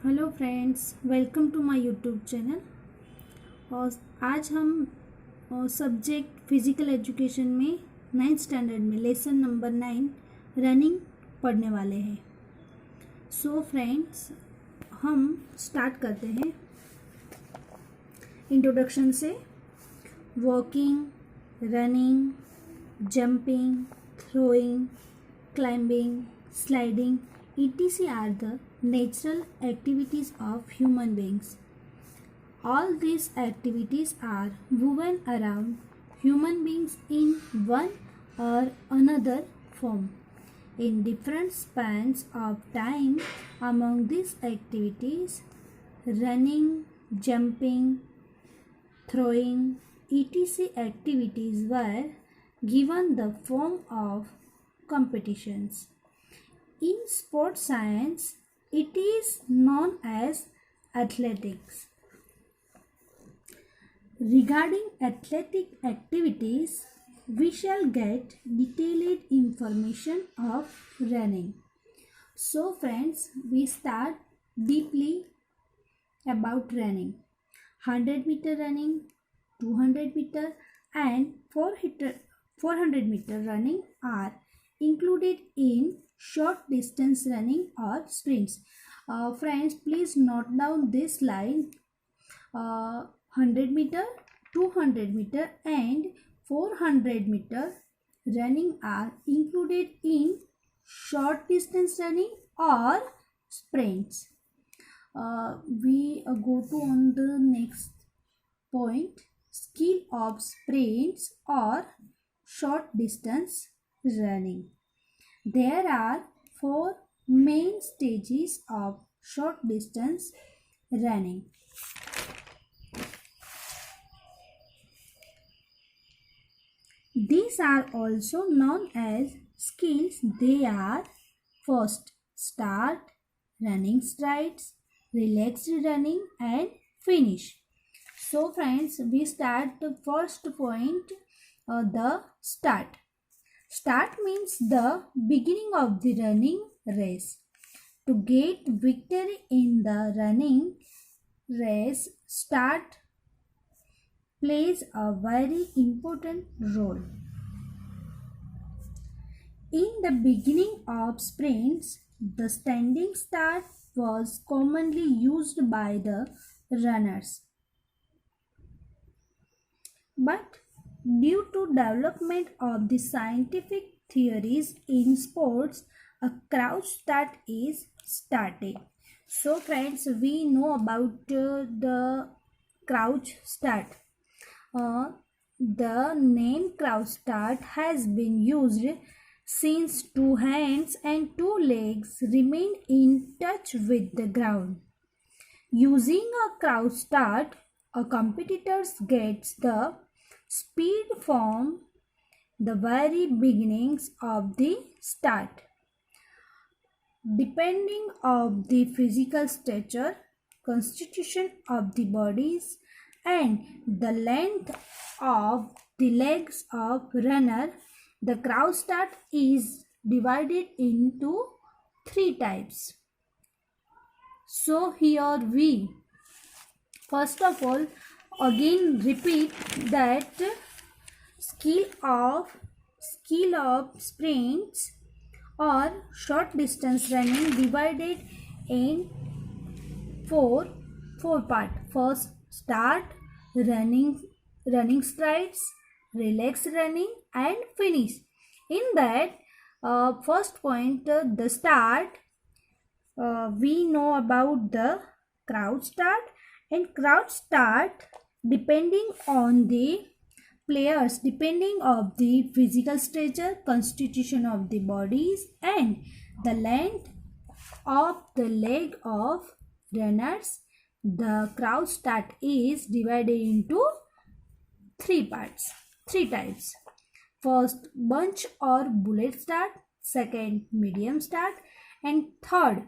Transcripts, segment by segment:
Hello friends, welcome to my YouTube channel. और आज हम सब्जेक्ट फिज़िकल एजुकेशन में 9th स्टैंडर्ड में लेसन नंबर 9 रनिंग पढ़ने वाले हैं। सो फ्रेंड्स, हम स्टार्ट करते हैं इंट्रोडक्शन से। Walking, running, jumping, throwing, climbing, sliding, etc. are the natural activities of human beings. All these activities are woven around human beings in one or another form. In different spans of time, among these activities, running, jumping, throwing, etc. activities were given the form of competitions. In sports science, it is known as athletics. Regarding athletic activities, we shall get detailed information of running. So friends, we start deeply about running. 100-meter running, 200-meter and 400-meter running are included in short distance running or sprints. Friends, please note down this line. 100-meter, 200-meter and 400-meter running are included in short distance running or sprints. We go to on the next point, skill of sprints or short distance running. There are 4 main stages of short distance running. These are also known as skills. They are first, start, running strides, relaxed running and finish. So friends, we start the first point, the start. Start means the beginning of the running race. To get victory in the running race, start plays a very important role. In the beginning of sprints, the standing start was commonly used by the runners. But due to development of the scientific theories in sports, a crouch start is started. So friends, we know about the crouch start. The name crouch start has been used since 2 hands and 2 legs remain in touch with the ground. Using a crouch start, a competitor gets the speed from the very beginnings of the start. Depending on the physical stature, constitution of the bodies and the length of the legs of runner, the crouch start is divided into 3 types. So here we first of all again repeat that skill of sprints or short distance running divided in four part. First, start, running strides, relax running and finish. In that first point, the start, we know about the crouch start, and crouch start depending on the players, depending of the physical stature, constitution of the bodies and the length of the leg of runners, the crouch start is divided into 3 parts, 3 types. First, bunch or bullet start, second, medium start and third,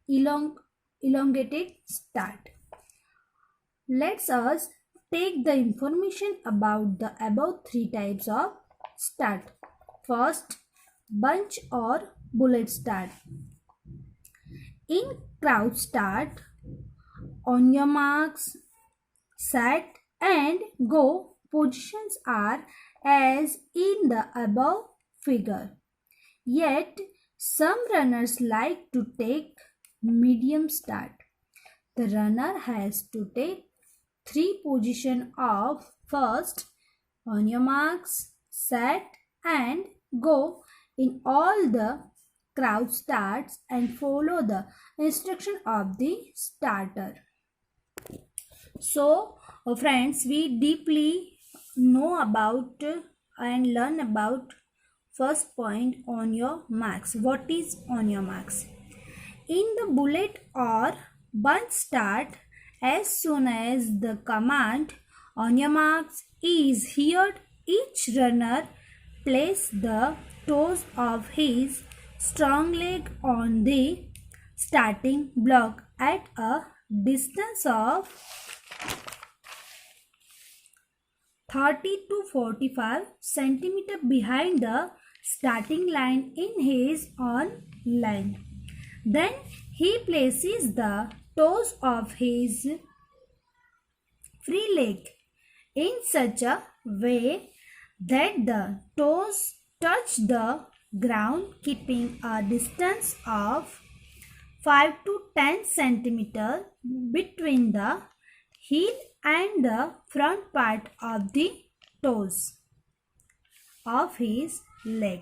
elongated start. Let's us take the information about the above 3 types of start. First, bunch or bullet start. In crouch start, on your marks, set and go positions are as in the above figure. Yet, some runners like to take medium start. The runner has to take 3 position of first, on your marks, set and go in all the crowd starts and follow the instruction of the starter. So, friends, we deeply know about and learn about first point, on your marks. What is on your marks? In the bullet or bunch start, as soon as the command on your marks is heard, each runner place the toes of his strong leg on the starting block at a distance of 30 to 45 centimeter behind the starting line in his own line. Then he places the toes of his free leg in such a way that the toes touch the ground, keeping a distance of 5 to 10 centimeter between the heel and the front part of the toes of his leg.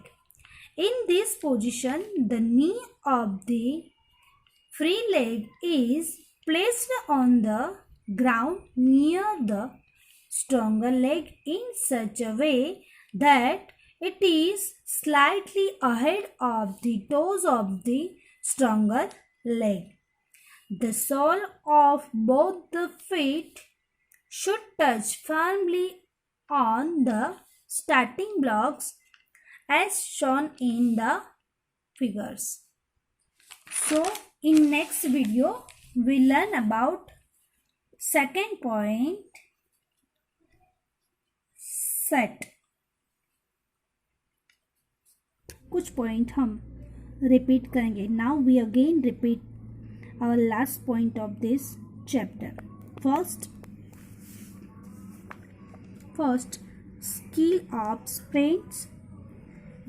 In this position, the knee of the free leg is placed on the ground near the stronger leg in such a way that it is slightly ahead of the toes of the stronger leg. The sole of both the feet should touch firmly on the starting blocks as shown in the figures. So, in next video, we learn about second point, set. कुछ point हम repeat करेंगे. Now we again repeat our last point of this chapter. First skill of sprints,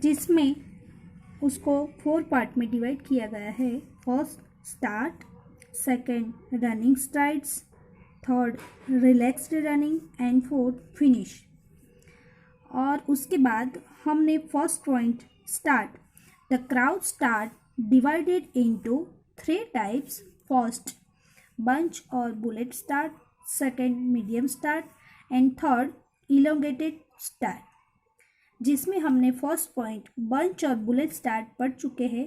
जिसमें उसको 4 part में divide किया गया है. First start, second running strides, third relaxed running and fourth finish. और उसके बाद हमने first point start. The crowd start divided into 3 types. First, bunch or bullet start. Second, medium start. And third, elongated start. जिसमें हमने first point bunch और bullet start पढ़ चुके हैं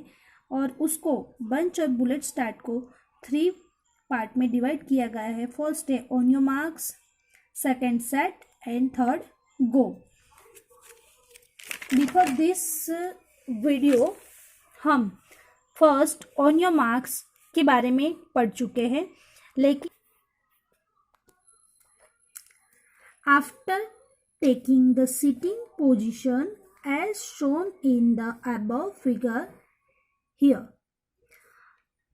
और उसको बंच और बुलेट स्टार्ट को 3 पार्ट में डिवाइड किया गया है. फर्स्ट है on your marks, second set and third go. Before this video हम फर्स्ट ऑन योर मार्क्स के बारे में पढ़ चुके हैं, लेकिन after taking the sitting position as shown in the above figure here,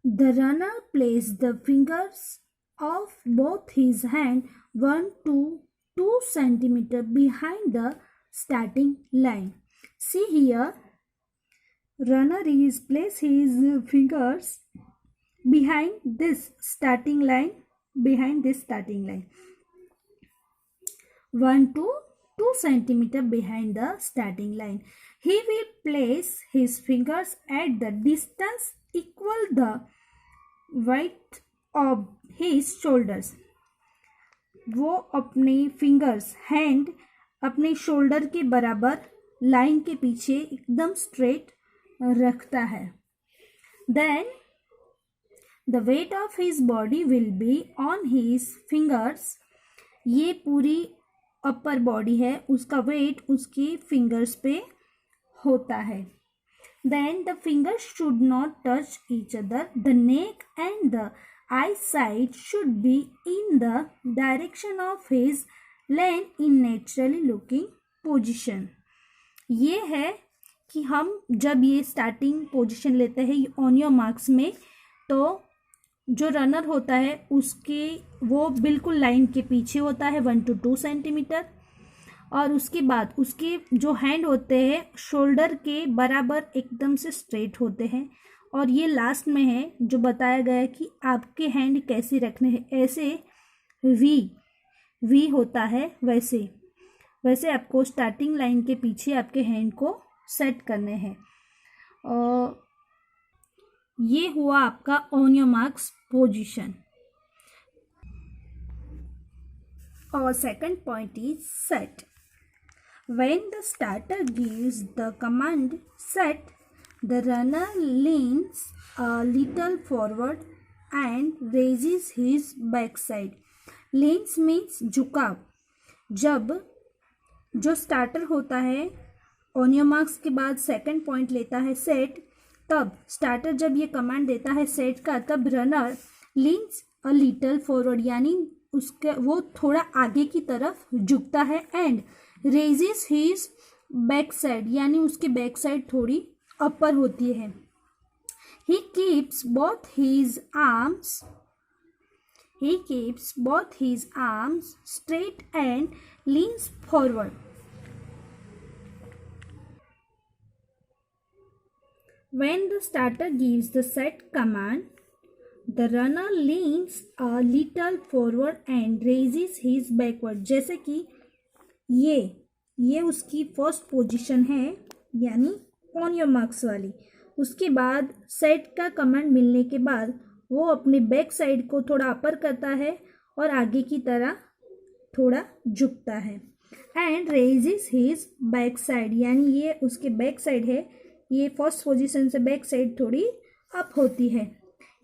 the runner place the fingers of both his hand 1 to 2 centimeter behind the starting line. See here, runner is place his fingers behind this starting line, 1 to 2 centimeter behind the starting line. He will place his fingers at the distance equal the width of his shoulders. वो अपने fingers hand अपने shoulder के बराबर line के पीछे एकदम straight रखता है. Then the weight of his body will be on his fingers. ये पूरी अपर बॉडी है, उसका वेट उसके फिंगर्स पे होता है. Then the fingers should not touch each other. The neck and the eyesight should be in the direction of his length in naturally looking position. ये है कि हम जब ये स्टार्टिंग पोजीशन लेते हैं ऑन योर मार्क्स में, तो जो रनर होता है उसके वो बिल्कुल लाइन के पीछे होता है 1 to 2 सेंटीमीटर, और उसके बाद उसके जो हैंड होते हैं शोल्डर के बराबर एकदम से स्ट्रेट होते हैं। और ये लास्ट में है जो बताया गया है कि आपके हैंड कैसे रखने हैं, ऐसे वी होता है वैसे आपको स्टार्टिंग लाइन के पीछे आपके हैंड को सेट करने हैं। ये हुआ आपका ऑन योर मार्क्स पोजीशन। और second point is set. When the starter gives the command set, the runner leans a little forward and raises his backside. Leans means झुकाव। जब जो स्टार्टर होता है ऑन योर मार्क्स के बाद second point लेता है सेट, तब स्टार्टर जब ये कमांड देता है सेट का, तब runner leans a little forward यानी उसके वो थोड़ा आगे की तरफ झुकता है, and raises his back side यानी उसकी बैक साइड थोड़ी अपर होती है। He keeps both his arms straight and leans forward. When the starter gives the set command, the runner leans a little forward and raises his backward। जैसे कि ये उसकी first position है यानी ऑन योर मार्क्स वाली। उसके बाद set का कमांड मिलने के बाद वो अपने बैक साइड को थोड़ा अपर करता है और आगे की तरह थोड़ा झुकता है, and raises his back side यानी ये उसके बैक साइड है, ये फर्स्ट पोजीशन से बैक साइड थोड़ी अप होती है।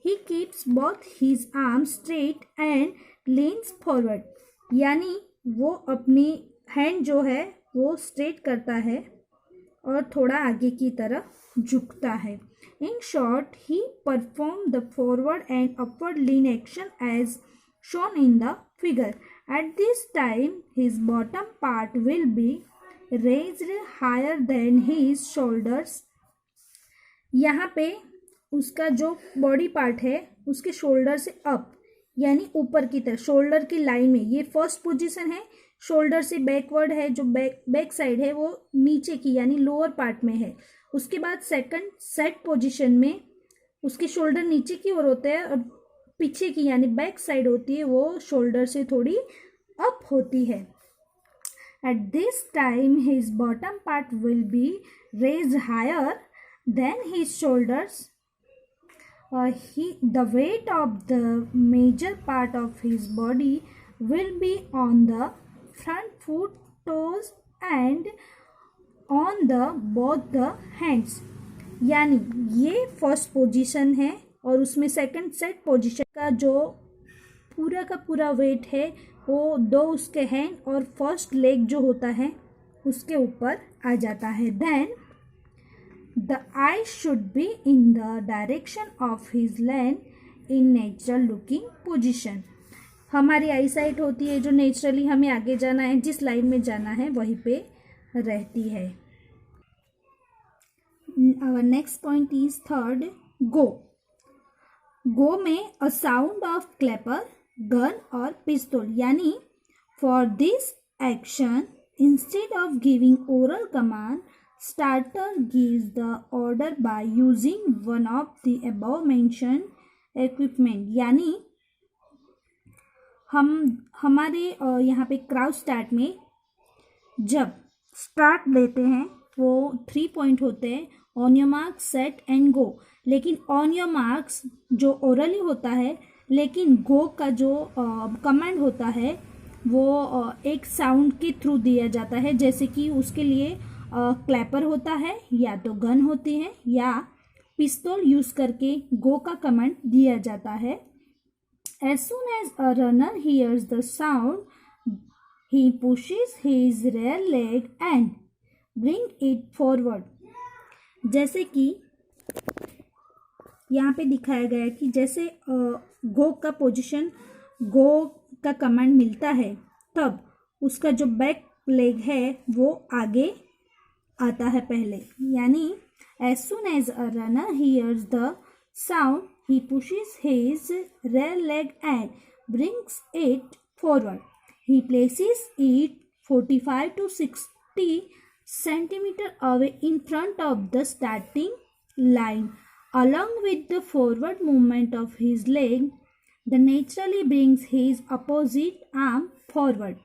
He keeps both his arms straight and leans forward यानी वो अपनी हैंड जो है वो स्ट्रेट करता है और थोड़ा आगे की तरफ झुकता है। इन शॉर्ट ही perform the forward and upward lean action as shown in the figure. At this time his bottom part will be raised higher than his shoulders। यहाँ पे उसका जो बॉडी पार्ट है उसके शोल्डर से अप यानी ऊपर की तरफ शोल्डर की लाइन में, ये फर्स्ट पोजीशन है। शोल्डर से बैकवर्ड है, जो बैक साइड है वो नीचे की यानी लोअर पार्ट में है। उसके बाद सेकंड सेट पोजीशन में उसके शोल्डर नीचे की ओर होते हैं और पीछे की यानी बैक साइड होती है वो शोल्डर से थोड़ी अप होती है। At this time his bottom part will be raised higher than his shoulders. The weight of the major part of his body will be on the front foot, toes and on the both the hands। यानी ये first position है और उसमें second set position का जो पूरा का पूरा वेट है वो दो उसके हैंड और फर्स्ट लेग जो होता है उसके ऊपर आ जाता है। Then the eye should be in the direction of his land in natural looking position. हमारी आई साइट होती है जो नेचुरली हमें आगे जाना है, जिस लाइन में जाना है वहीं पे रहती है। Our next point is third, go. Go में a sound of clapper, gun और पिस्तौल यानी for this action instead of giving oral command starter gives the order by using one of the above mention equipment. यानी हमारे यहाँ पे crowd start में जब स्टार्ट लेते हैं वो 3 पॉइंट होते हैं, on your marks, set and go. लेकिन ऑन योर मार्क्स जो ओरली होता है, लेकिन गो का जो कमांड होता है वो एक साउंड के थ्रू दिया जाता है। जैसे कि उसके लिए क्लैपर होता है, या तो गन होती है या पिस्तौल यूज़ करके गो का कमांड दिया जाता है। As soon as a runner hears the sound, he pushes his rear leg and bring it forward। जैसे कि यहाँ पे दिखाया गया है कि जैसे गो का पोजीशन, गो का कमांड मिलता है तब उसका जो बैक लेग है वो आगे आता है पहले। यानी as soon as a runner hears the sound, He pushes his rear leg and brings it forward. He places it 45 to 60 centimeters away in front of the starting line. Along with the forward movement of his leg, the naturally brings his opposite arm forward.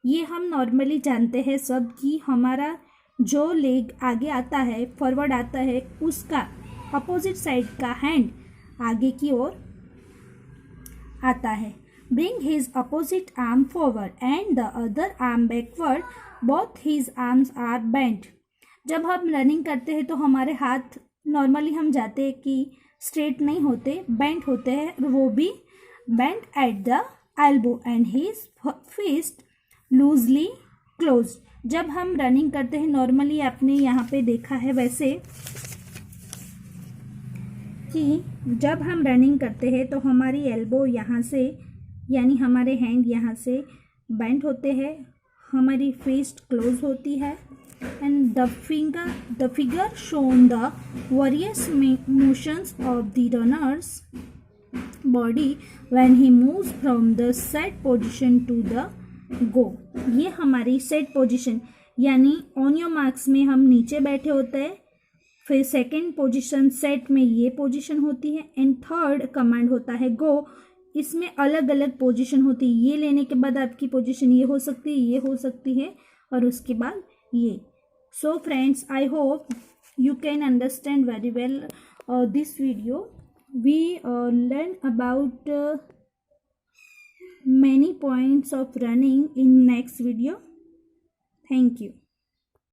ये हम normally जानते हैं सब कि हमारा जो leg आगे आता है, फॉरवर्ड आता है, उसका अपोजिट साइड का हैंड आगे की ओर आता है. Bring his opposite arm forward and the other arm backward. Both his arms are bent. जब हम रनिंग करते हैं तो हमारे हाथ नॉर्मली हम जाते हैं कि स्ट्रेट नहीं होते, बेंट होते हैं, वो भी bent at the elbow and his fist loosely close. जब हम रनिंग करते हैं नॉर्मली आपने यहाँ पे देखा है वैसे कि जब हम रनिंग करते हैं तो हमारी एल्बो यहाँ से यानी हमारे हैंड यहाँ से बेंट होते हैं, हमारी फिस्ट क्लोज होती है. And the figure shown the various motions of the runner's body when he moves from the set position to the go. ये हमारी सेट पोजीशन यानी ऑन योर मार्क्स में हम नीचे बैठे होते हैं, फिर सेकंड पोजीशन सेट में ये पोजीशन होती है एंड थर्ड कमांड होता है गो. इसमें अलग अलग पोजीशन होती है. ये लेने के बाद आपकी पोजीशन ये हो सकती है, ये हो सकती है और उसके बाद ये. So friends, I hope you can understand very well this video. We learn about many points of running in next video. Thank you.